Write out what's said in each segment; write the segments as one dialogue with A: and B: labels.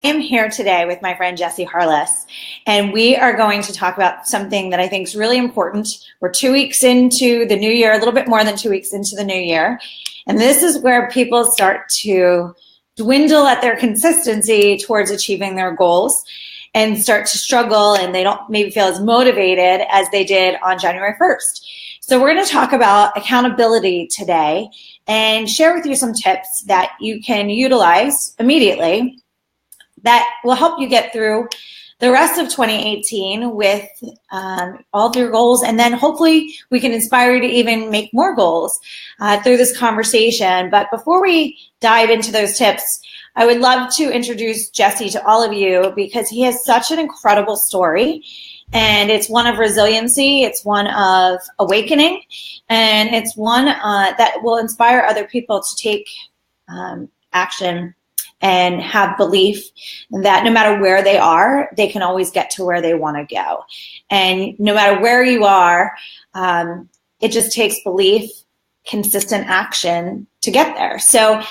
A: I am here today with my friend Jessie Harless, and we are going to talk about something that I think is really important. We're 2 weeks into the new year, a little bit more than 2 weeks into the new year, and this is where people start to dwindle at their consistency towards achieving their goals and start to struggle, and they don't maybe feel as motivated as they did on January 1st. So we're going to talk about accountability today and share with you some tips that you can utilize immediately that will help you get through the rest of 2018 with all of your goals. And then hopefully we can inspire you to even make more goals through this conversation. But before we dive into those tips, I would love to introduce Jessie to all of you because he has such an incredible story. And it's one of resiliency, it's one of awakening, and it's one that will inspire other people to take action and have belief that no matter where they are, they can always get to where they want to go. And no matter where you are, it just takes belief, consistent action to get there. So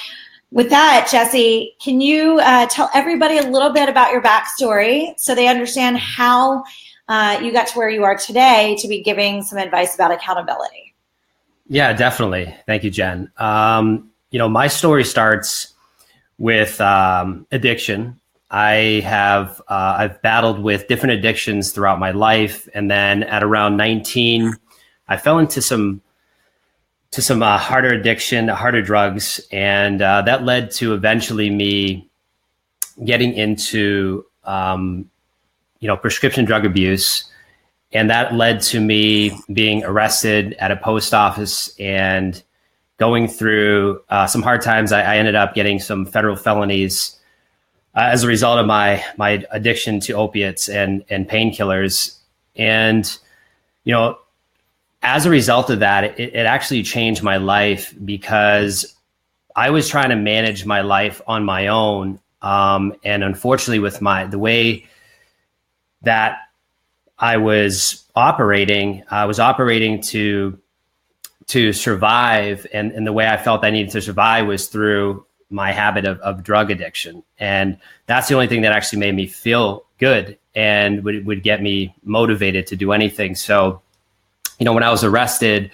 A: with that, Jessie, can you tell everybody a little bit about your backstory so they understand how you got to where you are today to be giving some advice about accountability?
B: Yeah, definitely. Thank you, Jen. My story starts with addiction. I've battled with different addictions throughout my life, and then at around 19, I fell into some harder addiction, harder drugs, and that led to eventually me getting into prescription drug abuse, and that led to me being arrested at a post office and going through some hard times. I ended up getting some federal felonies as a result of my addiction to opiates and painkillers. And, as a result of that, it actually changed my life because I was trying to manage my life on my own. And unfortunately, with the way that I was operating to survive, and the way I felt I needed to survive was through my habit of drug addiction. And that's the only thing that actually made me feel good and would get me motivated to do anything. So, when I was arrested,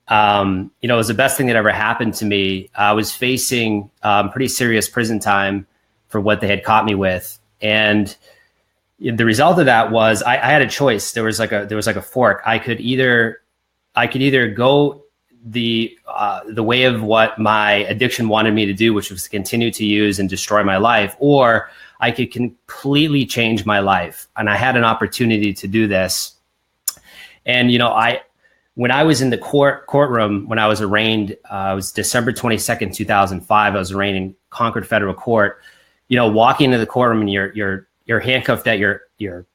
B: it was the best thing that ever happened to me. I was facing pretty serious prison time for what they had caught me with. And the result of that was I had a choice. There was like a fork. I could either go the way of what my addiction wanted me to do, which was to continue to use and destroy my life, or I could completely change my life. And I had an opportunity to do this. And, when I was in the courtroom, when I was arraigned, it was December 22nd, 2005, I was arraigned in Concord Federal Court. Walking into the courtroom and you're handcuffed at your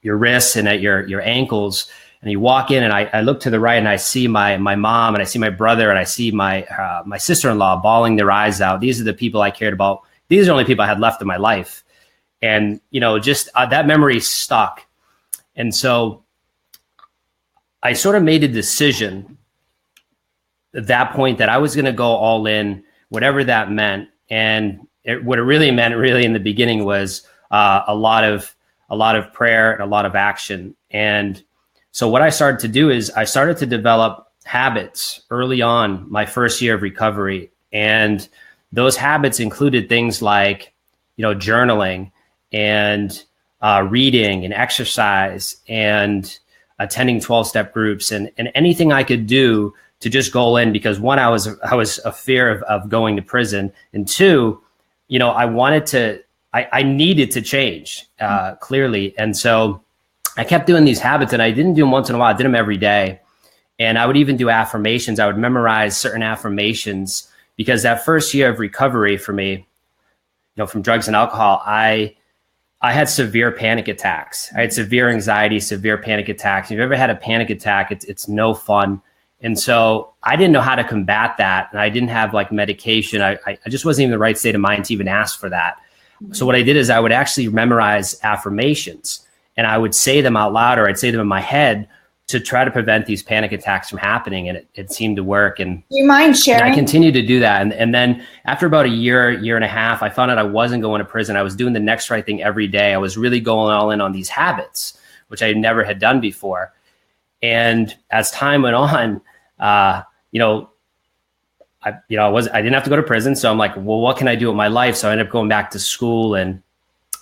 B: wrists and at your ankles. And you walk in, and I look to the right, and I see my mom, and I see my brother, and I see my sister-in-law bawling their eyes out. These are the people I cared about. These are the only people I had left in my life. And, just that memory stuck. And so I sort of made a decision at that point that I was going to go all in, whatever that meant. And what it really meant in the beginning was a lot of prayer and a lot of action. And so what I started to do is I started to develop habits early on, my first year of recovery. And those habits included things like, journaling and reading and exercise and attending 12-step groups and anything I could do to just go in, because one, I was a fear of going to prison. And two, I needed to change clearly. And so I kept doing these habits, and I didn't do them once in a while. I did them every day. And I would even do affirmations. I would memorize certain affirmations, because that first year of recovery for me, from drugs and alcohol, I had severe panic attacks. I had severe anxiety, severe panic attacks. If you've ever had a panic attack, it's no fun. And so I didn't know how to combat that. And I didn't have medication. I just wasn't even in the right state of mind to even ask for that. So what I did is I would actually memorize affirmations. And I would say them out loud, or I'd say them in my head to try to prevent these panic attacks from happening. And it seemed to work. And
A: do you mind sharing?
B: I continued to do that. And then after about a year and a half, I found out I wasn't going to prison. I was doing the next right thing every day. I was really going all in on these habits, which I never had done before. And as time went on, I didn't have to go to prison. So I'm like, well, what can I do with my life? So I ended up going back to school, and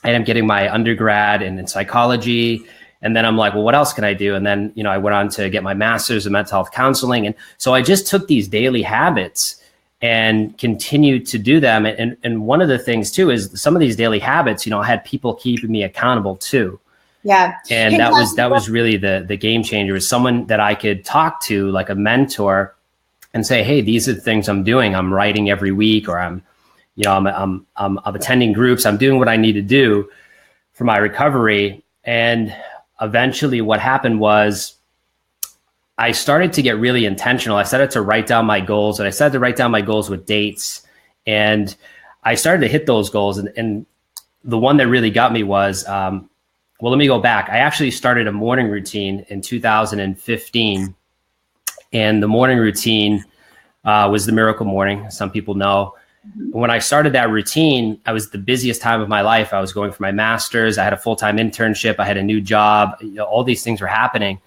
B: I ended up getting my undergrad in psychology. And then I'm like, well, what else can I do? And then, I went on to get my master's in mental health counseling. And so I just took these daily habits and continued to do them. And one of the things too, is some of these daily habits, I had people keeping me accountable too.
A: Yeah.
B: And that was really the game changer, was someone that I could talk to, like a mentor, and say, hey, these are the things I'm doing. I'm writing every week, or I'm attending groups. I'm doing what I need to do for my recovery. And eventually what happened was I started to get really intentional. I started to write down my goals, and I started to write down my goals with dates. And I started to hit those goals. And the one that really got me was, well, let me go back. I actually started a morning routine in 2015. And the morning routine was the Miracle Morning. Some people know. When I started that routine, I was the busiest time of my life. I was going for my master's. I had a full-time internship. I had a new job. All these things were happening.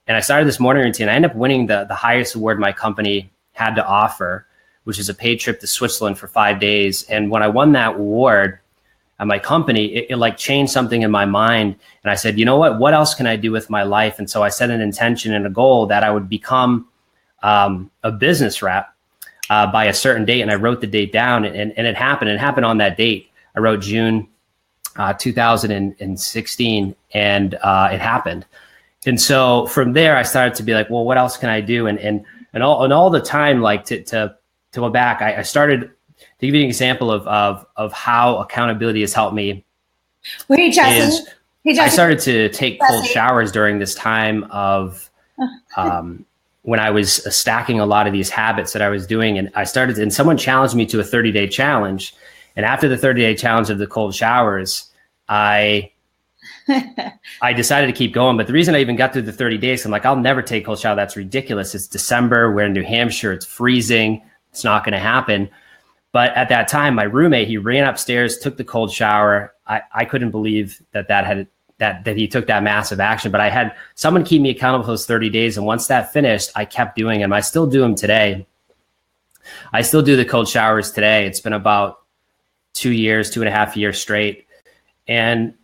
B: And I started this morning routine. I ended up winning the highest award my company had to offer, which is a paid trip to Switzerland for 5 days. And when I won that award at my company, it like changed something in my mind. And I said, you know what else can I do with my life? And so I set an intention and a goal that I would become a business rep by a certain date. And I wrote the date down, and it happened. It happened on that date. I wrote June 2016, and it happened. And so from there, I started to be like, well, what else can I do? And all the time, like to go back, I started to give you an example of how accountability has helped me.
A: Wait, Jesse.
B: I started to take cold showers during this time of when I was stacking a lot of these habits that I was doing. And someone challenged me to a 30-day challenge. And after the 30-day challenge of the cold showers, I decided to keep going. But the reason I even got through the 30 days, I'm like, I'll never take cold shower. That's ridiculous. It's December. We're in New Hampshire. It's freezing. It's not going to happen. But at that time, my roommate, he ran upstairs, took the cold shower. I couldn't believe that he took that massive action. But I had someone keep me accountable for those 30 days. And once that finished, I kept doing them. I still do them today. I still do the cold showers today. It's been about 2.5 years straight. And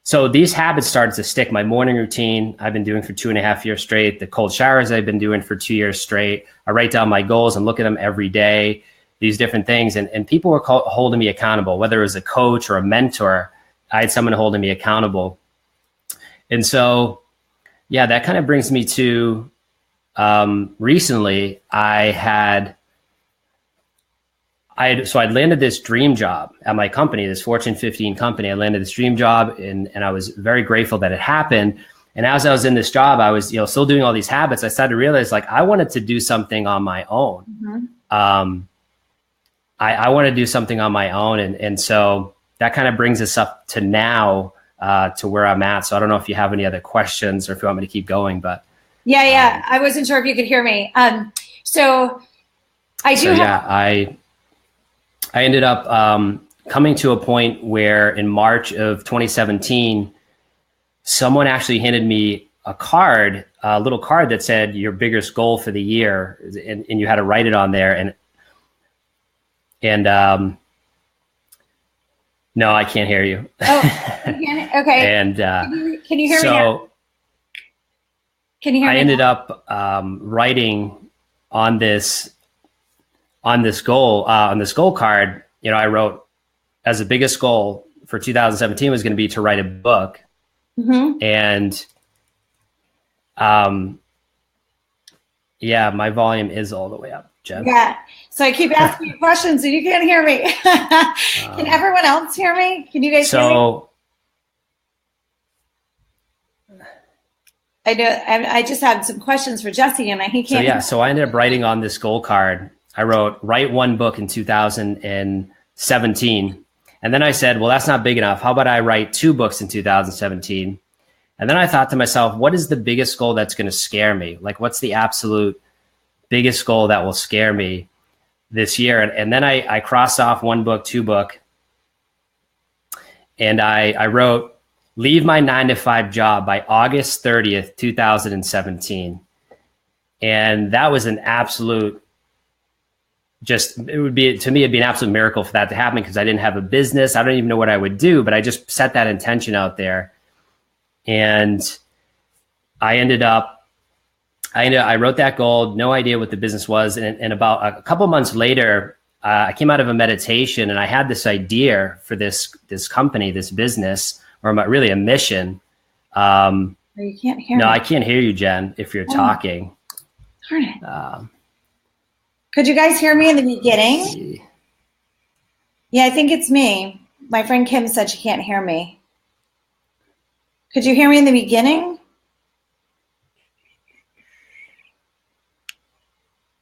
B: so these habits started to stick. My morning routine, I've been doing for 2.5 years straight. The cold showers I've been doing for 2 years straight. I write down my goals and look at them every day, these different things. And people were holding me accountable, whether it was a coach or a mentor. I had someone holding me accountable. And so, yeah, that kind of brings me to recently I'd landed this dream job at my company, this Fortune 15 company. I landed this dream job, and I was very grateful that it happened. And as I was in this job, I was, still doing all these habits. I started to realize, like, I wanted to do something on my own. Mm-hmm. I want to do something on my own. And so that kind of brings us up to now, to where I'm at. So I don't know if you have any other questions or if you want me to keep going, but.
A: Yeah. I wasn't sure if you could hear me.
B: I ended up coming to a point where in March of 2017, someone actually handed me a little card that said your biggest goal for the year, and you had to write it on there. And no, I can't hear you.
A: Oh, okay.
B: And
A: can you hear me now? Can you hear me?
B: I ended up writing on this goal card. I wrote, as the biggest goal for 2017 was going to be to write a book. Mm-hmm. And my volume is all the way up, Jen.
A: Yeah. So I keep asking you questions and you can't hear me. Can everyone else hear me? Can you guys hear me? I know. I just had some questions for Jesse, and he can't.
B: So I ended up writing on this goal card. I wrote, write one book in 2017. And then I said, well, that's not big enough. How about I write 2 books in 2017? And And then I thought to myself, what is the biggest goal that's going to scare me? Like, what's the absolute biggest goal that will scare me this year? And then I crossed off 1 book, 2 book. And I wrote, leave my 9-to-5 job by August 30th, 2017. And that was an absolute, it'd be an absolute miracle for that to happen, because I didn't have a business. I don't even know what I would do, but I just set that intention out there. And I wrote that goal, no idea what the business was. And about a couple months later, I came out of a meditation and I had this idea for this company, this business, or really a mission.
A: You can't hear me.
B: No, I can't hear you, Jen, if you're talking.
A: Darn it. Could you guys hear me in the beginning? Yeah, I think it's me. My friend Kim said she can't hear me. Could you hear me in the beginning?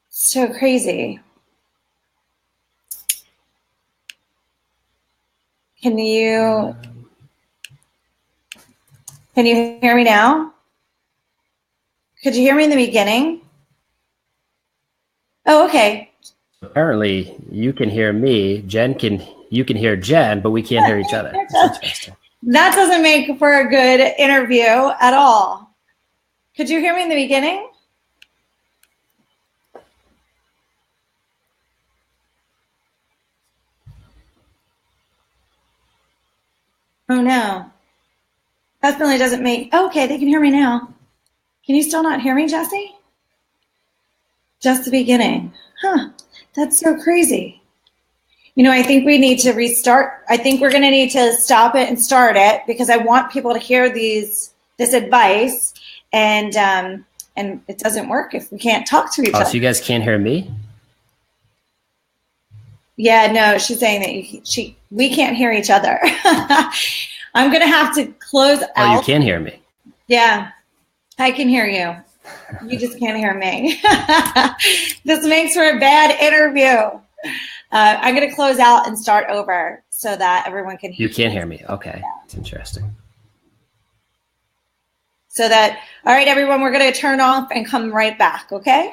A: So crazy. Can you hear me now? Could you hear me in the beginning? Oh, okay.
B: Apparently you can hear me. You can hear Jen, but we can't hear each other. That's interesting.
A: That doesn't make for a good interview at all. Could you hear me in the beginning? Oh no. Definitely doesn't make, okay, they can hear me now. Can you still not hear me, Jesse? Just the beginning. Huh, that's so crazy. You know, I think we need to restart. I think we're going to need to stop it and start it, because I want people to hear this advice, and it doesn't work if we can't talk to each other.
B: So you guys can't hear me?
A: Yeah, no, she's saying that we can't hear each other. I'm going to have to close out.
B: Oh, you can hear me?
A: Yeah, I can hear you. You just can't hear me. This makes for a bad interview. I'm going to close out and start over so that everyone can hear.
B: You can't hear me. Okay. It's interesting.
A: So that, all right, everyone, we're going to turn off and come right back. Okay.